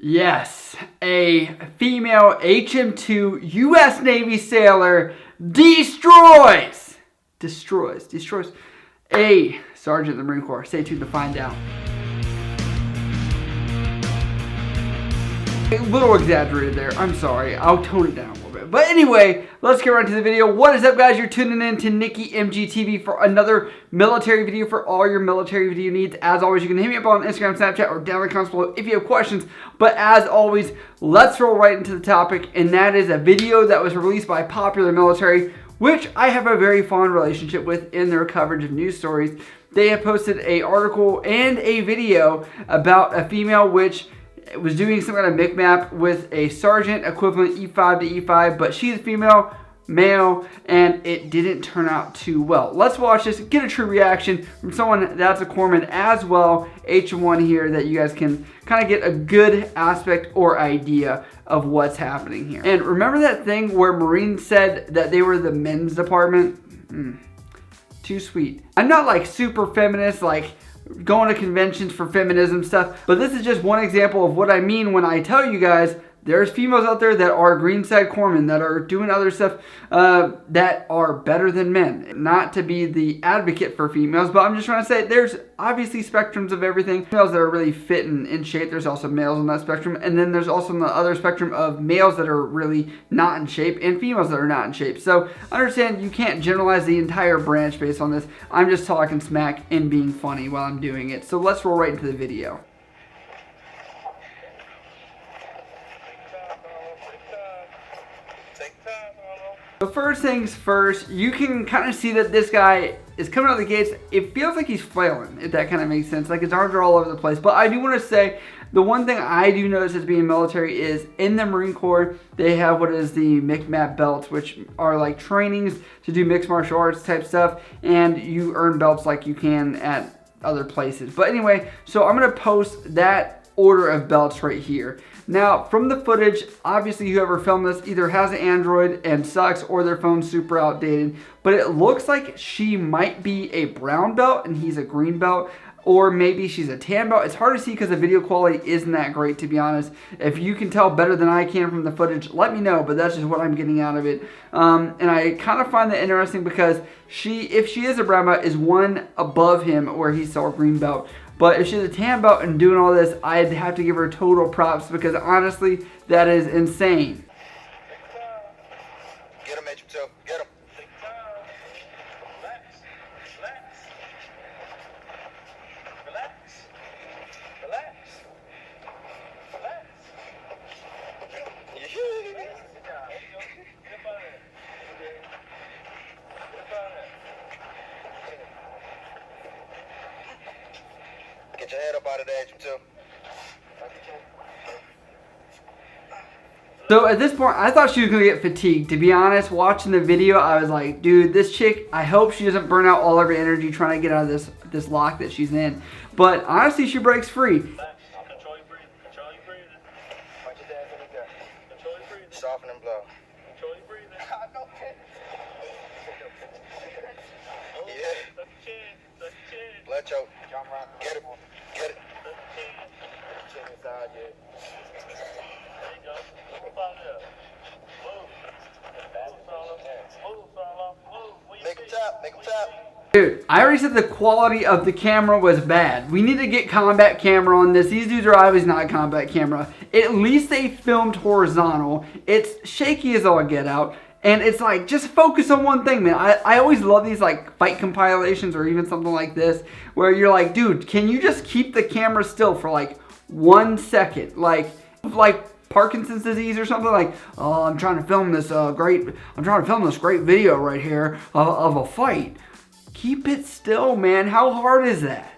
Yes, a female HM2 U.S. Navy sailor destroys a sergeant in the Marine Corps. Stay tuned to find out. A little exaggerated there. I'm sorry. I'll tone it down a little bit. But anyway, let's get right into the video. What is up, guys? You're tuning in to Nikki MGTV for another military video for all your military video needs. As always, you can hit me up on Instagram, Snapchat, or down in the comments below if you have questions. But as always, let's roll right into the topic, and that is a video that was released by Popular Military, which I have a very fond relationship with in their coverage of news stories. They have posted an article and a video about a female which was doing some kind of mix-map with a sergeant equivalent E5 to E5, but she's female, male, and it didn't turn out too well. Let's watch this, get a true reaction from someone that's a corpsman as well, HM1 here, that you guys can kind of get a good aspect or idea of what's happening here. And remember that thing where Marines said that they were the men's department? Too sweet. I'm not like super feminist, like going to conventions for feminism stuff, but this is just one example of what I mean when I tell you guys there's females out there that are green side corpsmen, that are doing other stuff that are better than men. Not to be the advocate for females, but I'm just trying to say there's obviously spectrums of everything. Females that are really fit and in shape, there's also males on that spectrum, and then there's also the other spectrum of males that are really not in shape and females that are not in shape. So understand you can't generalize the entire branch based on this. I'm just talking smack and being funny while I'm doing it. So let's roll right into the video. So first things first, you can kind of see that this guy is coming out of the gates. It feels like he's flailing, if that kind of makes sense. Like his arms are all over the place. But I do want to say, the one thing I do notice as being military is in the Marine Corps, they have what is the mix-map belts, which are like trainings to do mixed martial arts type stuff. And you earn belts like you can at other places. But anyway, so I'm going to post that order of belts right here. Now, from the footage, obviously whoever filmed this either has an Android and sucks or their phone's super outdated, but it looks like she might be a brown belt and he's a green belt, or maybe she's a tan belt. It's hard to see because the video quality isn't that great, to be honest. If you can tell better than I can from the footage, let me know, but that's just what I'm getting out of it. And I kind of find that interesting because if she is a brown belt, is one above him where he's still a green belt. But if she's a tan belt and doing all this, I'd have to give her total props because honestly, that is insane. Get him, HM2. Get him. Get your head up out of there, HM2. So at this point, I thought she was going to get fatigued. To be honest, watching the video, I was like, dude, this chick, I hope she doesn't burn out all of her energy trying to get out of this lock that she's in. But honestly, she breaks free. Control your breathing. Control your breathing. Punch your dad in the gut. Control your breathing. Soften and blow. Control your breathing. Yeah. Suck your chin. Suck your chin. Blood choke. Get it. Get it. Suck your chin. Chin inside, yeah. There you go. Move out there. Move. Move, Solo. Move. Make him tap. Make him tap. Dude, I already said the quality of the camera was bad. We need to get combat camera on this. These dudes are obviously not combat camera. At least they filmed horizontal. It's shaky as all get out. And it's like, just focus on one thing, man. I always love these like fight compilations or even something like this where you're like, dude, can you just keep the camera still for like 1 second? Like Parkinson's disease or something, like, oh, I'm trying to film this great video right here of a fight. Keep it still, man. How hard is that?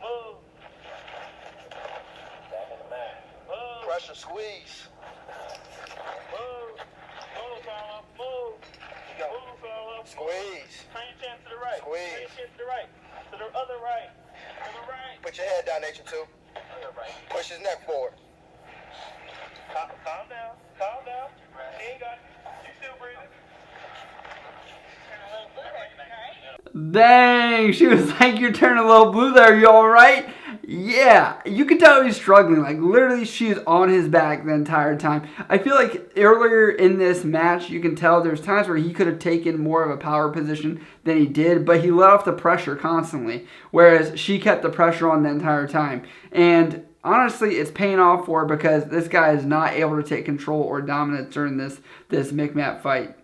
Move. Pressure squeeze. Move. Move, Solo. Move. Move, Solo. Squeeze. Turn your chin to the right. Squeeze. Turn your chin to the right. To the other right. To the right. Put your head down, HM2. Other right. Push his neck forward. Calm down. Calm down. He ain't got it. You still breathing. Dang, she was like, you're turning a little blue there. You all right? Yeah. Yeah, you could tell he's struggling. Like, literally, she's on his back the entire time. I feel like earlier in this match, you can tell there's times where he could have taken more of a power position than he did, but he let off the pressure constantly, whereas she kept the pressure on the entire time. And honestly, it's paying off for her because this guy is not able to take control or dominance during this McMap fight.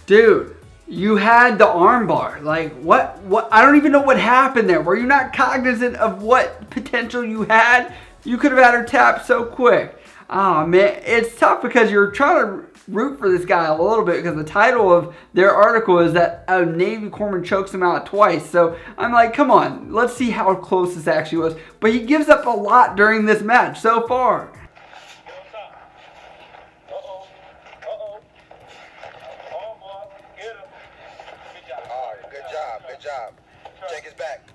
Dude, you had the armbar. Like, what? I don't even know what happened there. Were you not cognizant of what potential you had? You could have had her tap so quick. Ah, man, it's tough because you're trying to root for this guy a little bit because the title of their article is that a Navy corpsman chokes him out twice. So I'm like, come on, let's see how close this actually was. But he gives up a lot during this match so far. Good job. Check his back.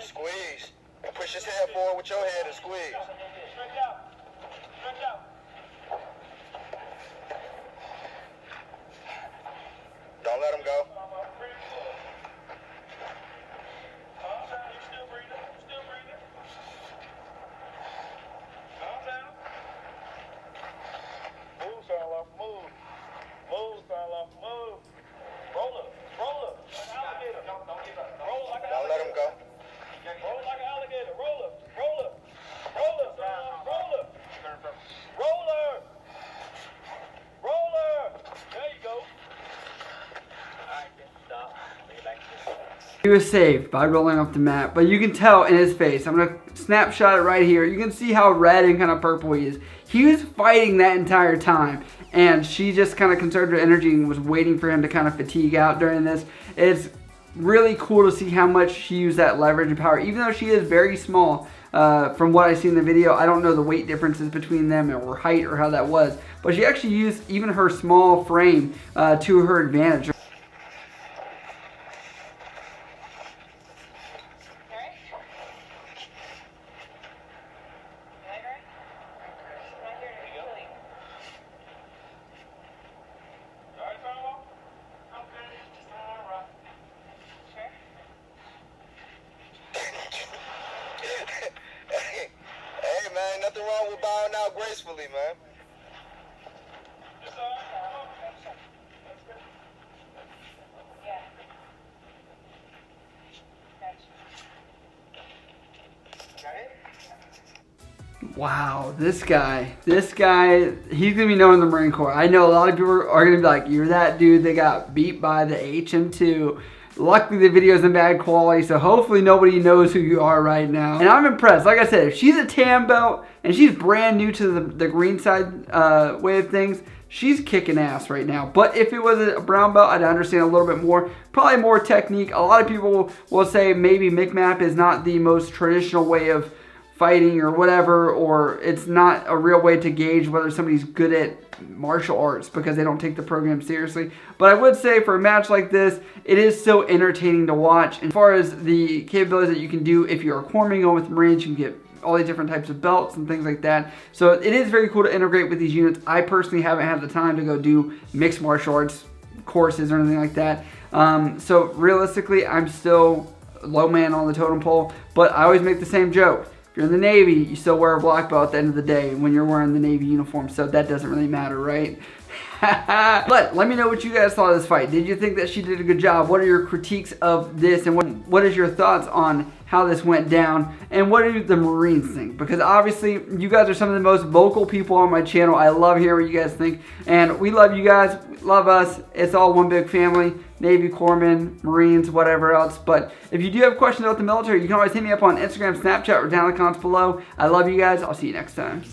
Squeeze. And push his head forward with your head and squeeze. Don't let him go. He was saved by rolling off the mat, but you can tell in his face. I'm going to snapshot it right here. You can see how red and kind of purple he is. He was fighting that entire time, and she just kind of conserved her energy and was waiting for him to kind of fatigue out during this. It's really cool to see how much she used that leverage and power, even though she is very small. From what I see in the video, I don't know the weight differences between them or height or how that was, but she actually used even her small frame to her advantage. Nothing wrong with bowing out gracefully, man. Wow, this guy, he's going to be known in the Marine Corps. I know a lot of people are going to be like, you're that dude that got beat by the HM2. Luckily, the video is in bad quality, so hopefully nobody knows who you are right now. And I'm impressed. Like I said, if she's a tan belt and she's brand new to the green side way of things, she's kicking ass right now. But if it was a brown belt, I'd understand a little bit more. Probably more technique. A lot of people will say maybe McMap is not the most traditional way of fighting or whatever, or it's not a real way to gauge whether somebody's good at martial arts because they don't take the program seriously. But I would say for a match like this, it is so entertaining to watch. And as far as the capabilities that you can do if you're a corpsman going with Marines, you can get all these different types of belts and things like that. So it is very cool to integrate with these units. I personally haven't had the time to go do mixed martial arts courses or anything like that. So realistically, I'm still low man on the totem pole, but I always make the same joke. If you're in the Navy, you still wear a black belt at the end of the day when you're wearing the Navy uniform, so that doesn't really matter, right? But let me know what you guys thought of this fight. Did you think that she did a good job? What are your critiques of this, and what is your thoughts on how this went down, and what do the Marines think, because obviously you guys are some of the most vocal people on my channel. I love hearing what you guys think, and we love you guys, love us. It's all one big family, Navy, Corpsman, Marines, whatever else. But if you do have questions about the military, you can always hit me up on Instagram, Snapchat, or down in the comments below. I love you guys. I'll see you next time.